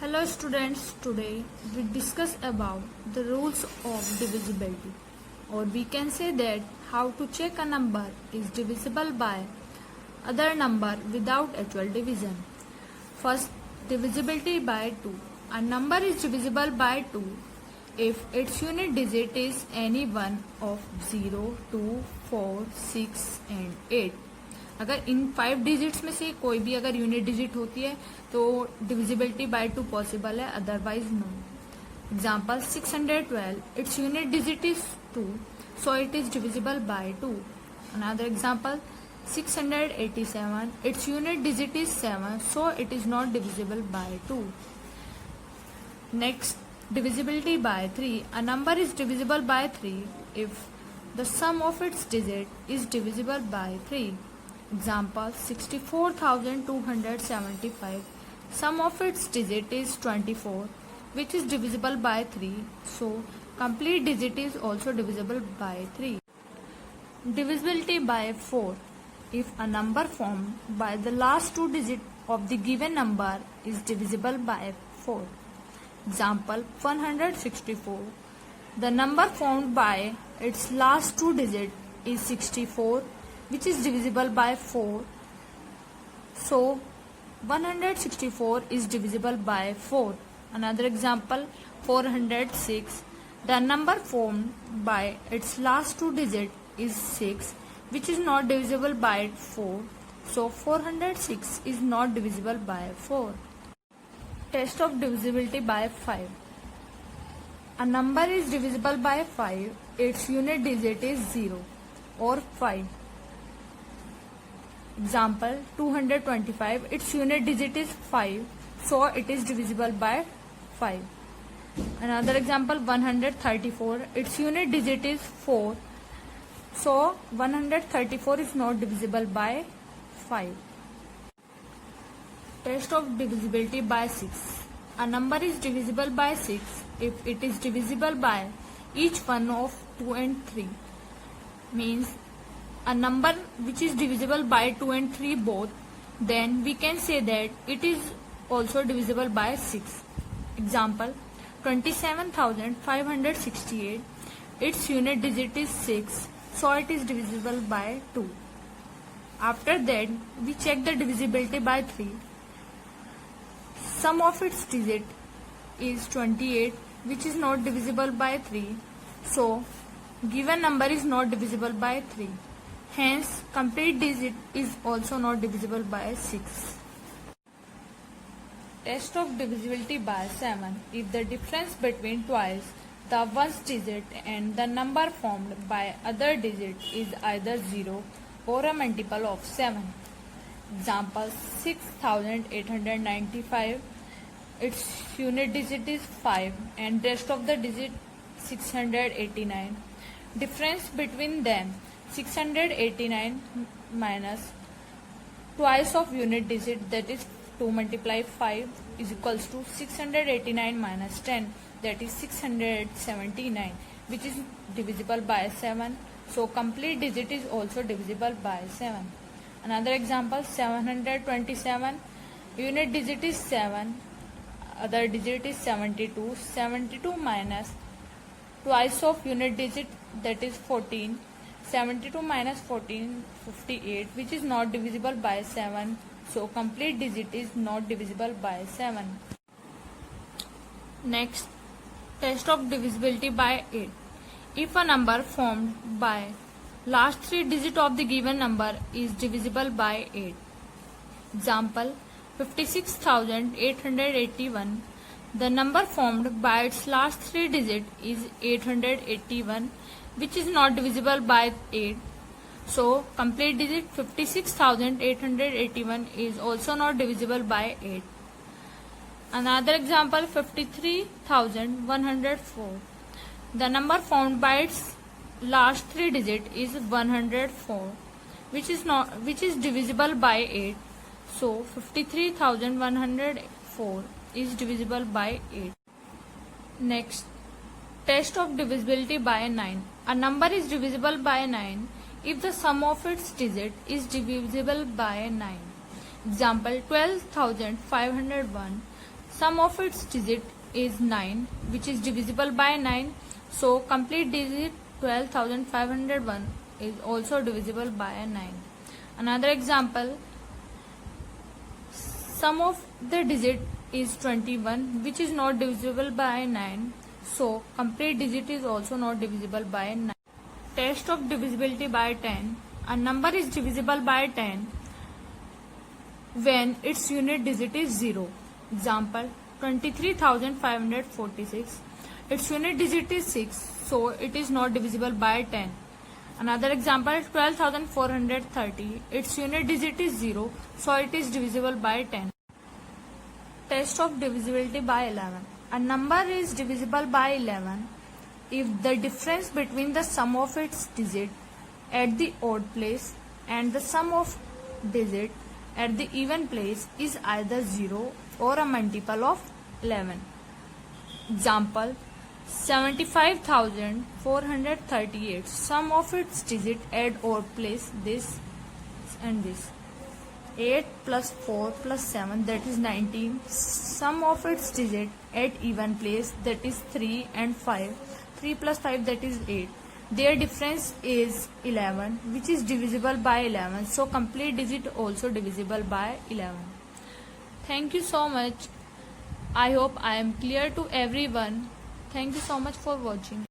Hello students, today we discuss about the rules of divisibility, or we can say that how to check a number is divisible by other number without actual division. First, divisibility by 2. A number is divisible by 2 if its unit digit is any one of 0, 2, 4, 6 and 8. अगर इन 5 digits में से कोई भी अगर unit digit होती है तो divisibility by 2 possible है, otherwise no. Example 612, its unit digit is 2, so it is divisible by 2. Another example 687, its unit digit is 7, so it is not divisible by 2. Next, divisibility by 3. A number is divisible by 3 if the sum of its digit is divisible by 3. Example 64,275. Sum of its digit is 24, which is divisible by 3. So complete digit is also divisible by 3. Divisibility by 4. If a number formed by the last 2 digits of the given number is divisible by 4. Example 164. The number formed by its last 2 digits is 64, which is divisible by 4. So 164 is divisible by 4. Another example 406. The number formed by its last 2 digits is 6, which is not divisible by 4. So 406 is not divisible by 4. Test of divisibility by 5. A number is divisible by 5, its unit digit is 0 or 5. Example 225, its unit digit is 5, so it is divisible by 5. Another example 134, its unit digit is 4, so 134 is not divisible by 5. Test of divisibility by 6. A number is divisible by 6 if it is divisible by each one of 2 and 3. Means a number which is divisible by 2 and 3 both, then we can say that it is also divisible by 6. Example 27,568. Its unit digit is 6, so it is divisible by 2. After that, we check the divisibility by 3. Sum of its digit is 28, which is not divisible by 3. So, given number is not divisible by 3. Hence, complete digit is also not divisible by 6. Test of divisibility by 7. If the difference between twice the one's digit and the number formed by other digit is either 0 or a multiple of 7. Example 6,895. Its unit digit is 5 and rest of the digit 689. Difference between them 689 minus twice of unit digit, that is 2 multiply 5 is equals to 689 minus 10, that is 679, which is divisible by 7. So complete digit is also divisible by 7. Another example 727, unit digit is 7, other digit is 72. 72 minus twice of unit digit, that is 14. 72 minus 14, 58, which is not divisible by 7. So complete digit is not divisible by 7. Next, test of divisibility by 8. If a number formed by last 3 digits of the given number is divisible by 8. Example 56,881. The number formed by its last 3 digits is 881, which is not divisible by 8. So complete digit 56,881 is also not divisible by 8. Another example 53,104. The number formed by its last 3 digits is 104, which is divisible by 8. So 53,104 is divisible by 8. Next, test of divisibility by 9. A number is divisible by 9 if the sum of its digit is divisible by 9. Example 12,501. Sum of its digit is 9, which is divisible by 9. So complete digit 12,501 is also divisible by 9. Another example, sum of the digit is 21, which is not divisible by 9. So complete digit is also not divisible by 9. Test of divisibility by 10. A number is divisible by 10 when its unit digit is 0. Example, 23,546. Its unit digit is 6, so it is not divisible by 10. Another example, 12,430. Its unit digit is 0, so it is divisible by 10. Test of divisibility by 11. A number is divisible by 11 if the difference between the sum of its digit at the odd place and the sum of digit at the even place is either 0 or a multiple of 11. Example, 75,438. Sum of its digit at odd place, this and this. 8 plus 4 plus 7, that is 19. Sum of its digit at even place, that is 3 and 5. 3 plus 5, that is 8. Their difference is 11, which is divisible by 11. So complete digit also divisible by 11. Thank you so much. I hope I am clear to everyone. Thank you so much for watching.